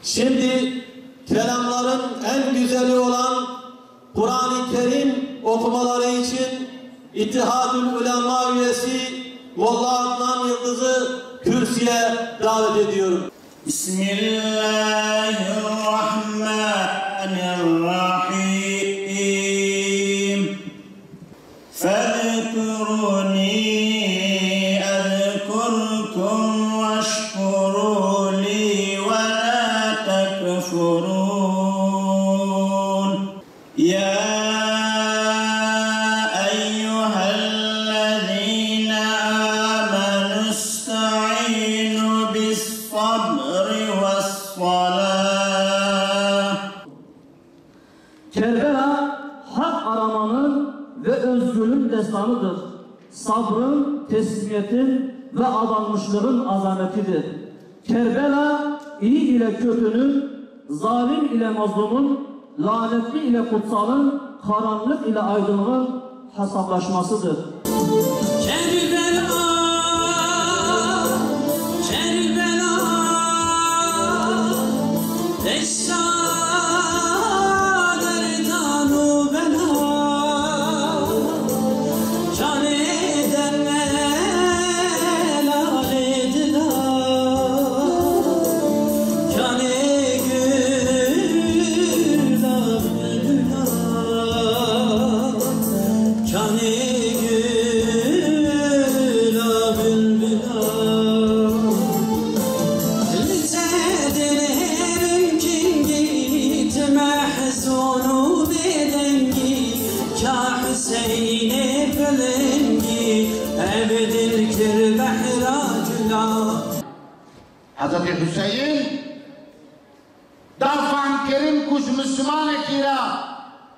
Şimdi kelamların en güzeli olan Kur'an-ı Kerim okumaları için İttihadül Ulema üyesi Molla Adnan Yıldız'ı kürsüye davet ediyorum. Bismillahirrahmanirrahim. Fezkuruni ezkurkum veşkuru li ve la tekfurun. Ya Kerbela hak aramanın ve özgürlüğün destanıdır. Sabrın, teslimiyetin ve adanmışlığın azametidir. Kerbela iyi ile kötünün, zalim ile mazlumun, lanetli ile kutsalın, karanlık ile aydınlığın hesaplaşmasıdır. Kerbela, Kerbela, destan. Hazreti Hüseyin dafan kerim kuş Müslüman kira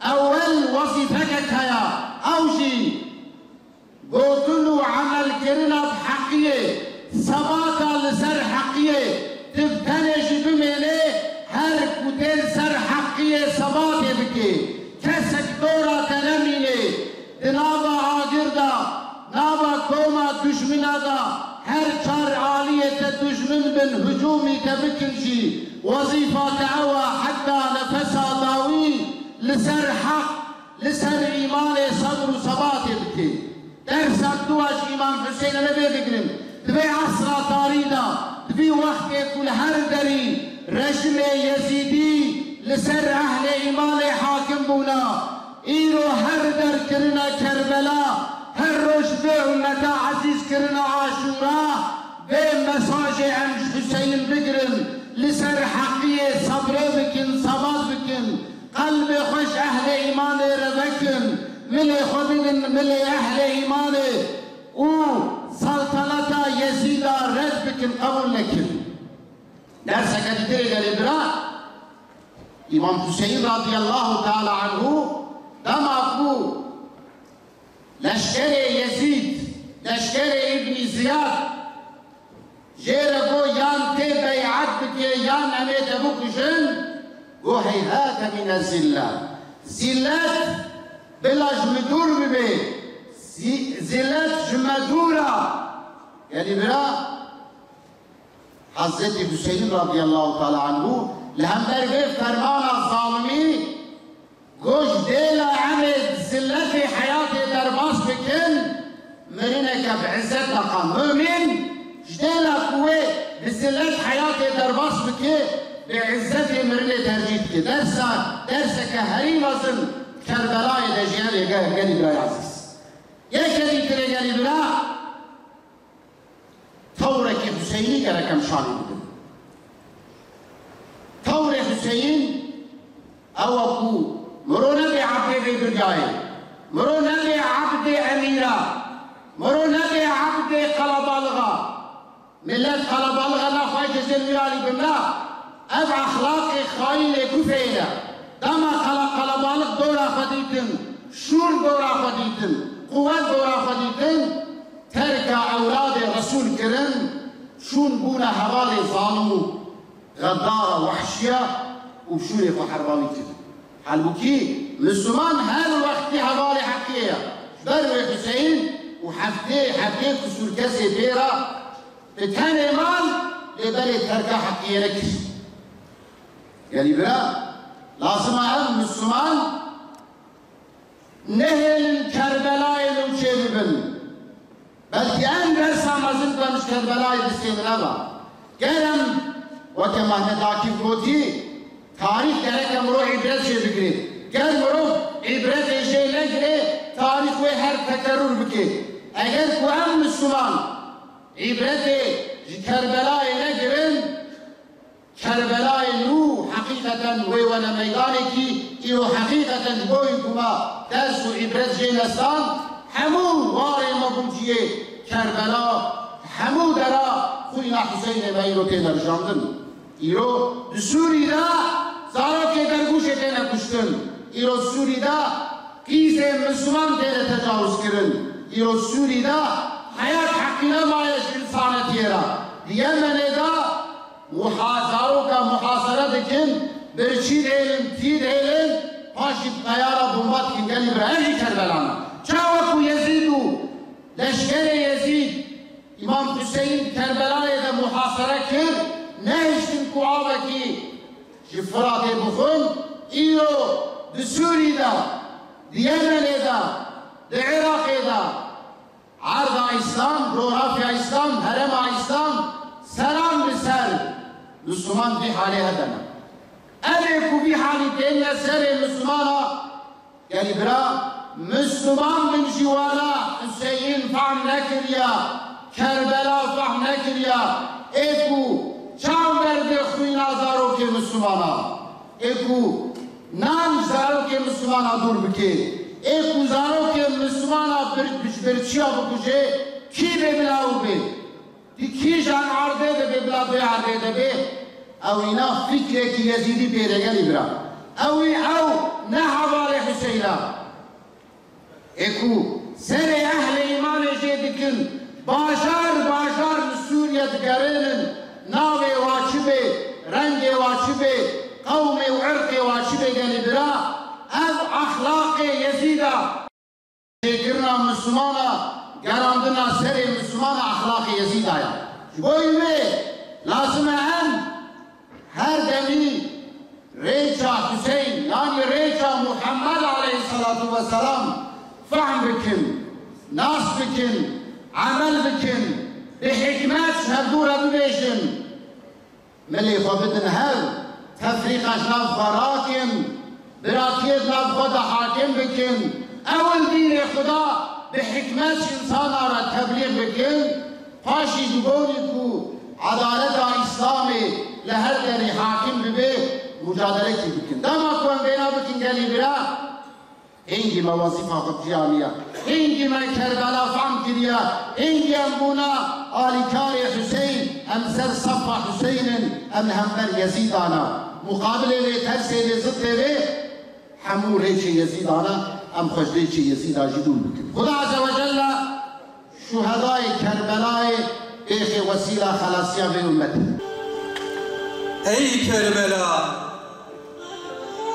evvel vazifek kaya avji gotulu amel kirinat hakiye sabata ser hakiye tifteneşi bimene her kutel ser hakiye sabat bike kesek dora tenemine dinava agirda nava koma düşminada her çar aliyete düşmün bin hücumi tebikilci vazifat ava hatta nefesa davi liser hak liser iman sabr sabat biki dersak duaş İmam Hüseyin'e ne beklerim tve asra tarida tve vakte kul her deri rejime yezidi liser ahle iman hakim buna iro her der kirina Kerbela her roş ve ümmete aziz kirina Aşura ve mesajı emş Hüseyin bigirin liser hakiye sabre bikin sabaz bikin kalbi hoş ehli imanı revekin mili khudin mili ehli imanı u saltanata Yezid'a red bikin kabul lekin derse kadidiri gelibra İmam Hüseyin radıyallahu teala anhu damak bu leşkere Yezid, leşkere İbn Ziyad, jere go yan te beyat bike yan emede bu kuşun, go heyhate mine zillat. Zillat bila jmedur bibe, zillat jmedura. Yani bira Hazreti Hüseyin radıyallahu teala anhu lehember ve fermana zalimi goş dela amed zilleti hayatı derbas bikin merineke bi'izzet laqam mümin jdela kuvve bizillet hayatı derbas biki bi'izzeti merine tercih ki derseke herimazın Kerbela'yı da jiyari geli bir aziz yekedi tire geli bir tavreki Hüseyin'i gerekem şani bidin tavre Hüseyin avaku مرو نبي عبد درجاي مرو نبي عبد أميرة مرو نبي عبد قلبالغة ملت قلبالغة لا خواهش زلميالي بملا أب أخلاقي خايلة كفيلة دما قلبالغ دورا خديتن شور دورا خديتن قوة دورا خديتن ترك أولاد رسول كرم شون بونا حوالي ظالمو غدارة وحشية وشوري فحرباني كرم halbuki Müslüman her vakti havale hakkıya Berve Hüseyin و حفته كسور كسي بيرا تتهني مال لبالي تركا حقية لكش Yani bira lazım hem Müslüman nehelin Kerbela'yı uçebilin. Belki en versamazın kalmış Kerbela'yı biseyin ama gelem ve kemahne Akif goti tarih gerek emro ibret şey bikri. Gel muru ibret eşeğine gire tarih ve her tekerrür biki. Eğer ku hem Müslüman ibreti Kerbela'ya girin Kerbela'yı nu hakikaten ve meydanı ki iyo hakikaten boykuma dersu ibret jenestan hemu vare mabuciye Kerbela hemu dera Kuyna Hüseyin meyrote nerjandın iyo Suriye'de zarake derguş etene kuştun iyo Suriye'de kize Müslüman tene tecavüz kirin iyo Suriye'de hayat hakkına mayeş insanet yera Yemen'de muhazaro ka muhasara dikin birçi değilim, ti değilim paşit kayara bombat ki gel İbrahim Kerbela'na çavaku Yezidu leşkere Yezid İmam Hüseyin Kerbela'ya da muhasara kir ne iştin kuava ki Fırat'e bukun iyo de Suriye'de de Yemen'de de Irak'da Arda İslam, coğrafya İslam, herema İslam selam biser Müslüman bir hale edene. Ele ku bir hali tenne seri Müslümana yani bira Müslüman bin jivana Hüseyin fahm nekir ya Kerbela fahm nekir ya eku çam verdi khuyna zaro ke Müslümana eku nam zaro ke Müslümana dur bike eku zaro ke Müslümana bir çiya bukuje ki bebla ube ki jan arde de bebla be arde de be اوینا فکر کی یزیدی پیرگلی برا اوی او نه حوال حسینا اکو سر اهل ایمان جدکن باشار سوریت گرینن ناو واجبه رنگ واجبه قوم و عرق واجبه گلی برا از اخلاق یزیدا کرنا مسلمانا گراندنا سر مسلمان اخلاق یزیدا یا بویمه لازم هم her demi Reca Hüseyin yani Reca Muhammed aleyhissalatu vesselam fahm bikin, nas bikin, amel bikin, bi hikmet şevdura bibêjin. Milê xwe bidin hev, tefrîqa ji nav xwe rakin, biratiyê ji nav xwe de hakim bikin, ewil dînê Xuda bi hikmet insana re tebliğ bikin, paşî ji bonî ku adaleta İslamê لهر دری حاکم ببه مجادله کی بکن دما کوان بینا بکن گلی برا اینگی موازیف آقب جامعه اینگی من کربلا فهم کریا اینگی ام بونا آلیکار حسین ام سر صفا حسین ام همبر یزیدانا مقابله وی ترسه وی ضد وی همو ریچه یزیدانا ام خوش ریچه یزیدا جدول بکن خدا عز و جل شهدای کربلای ایخ وسیله خلاصیه به امته Ey Kerbela,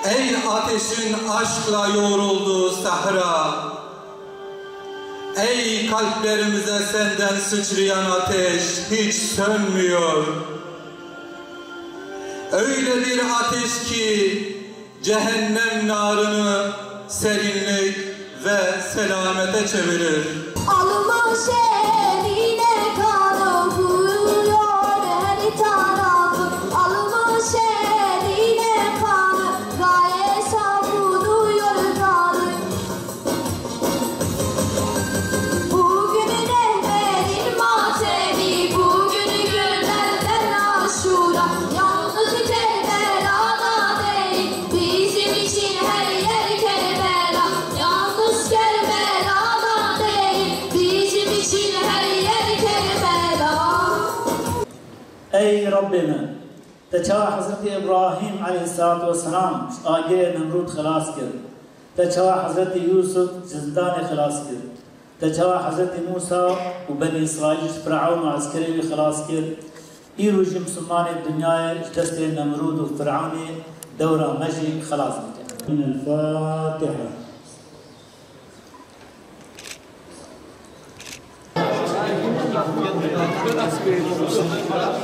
ey ateşin aşkla yoğrulduğu sahra, ey kalplerimize senden sıçrayan ateş hiç sönmüyor. Öyle bir ateş ki cehennem narını serinlik ve selamete çevirir. Alma şerine kanı vuruyor her tarafı. Alma şerine kanı gaye savuruyor kanı. Bugünün rehberin matemi, bugünü günlerden aşura. Yalnız Kerbela'da değil, bizim için her yer Kerbela. Yalnız Kerbela'da değil, bizim için her yer Kerbela. Ey Rabbim, تچا حضرت ابراهیم علیه السلام آگه نمرود خلاص کرد تچا حضرت یوسف زندان خلاص کرد تچا حضرت موسی و بنی اسرائیل فرعون و عسکری خلاص کرد ایروج مسلمان دنیای دست نمرود و فرعون دوره مجی خلاص کرد من الفاتحه Gracias.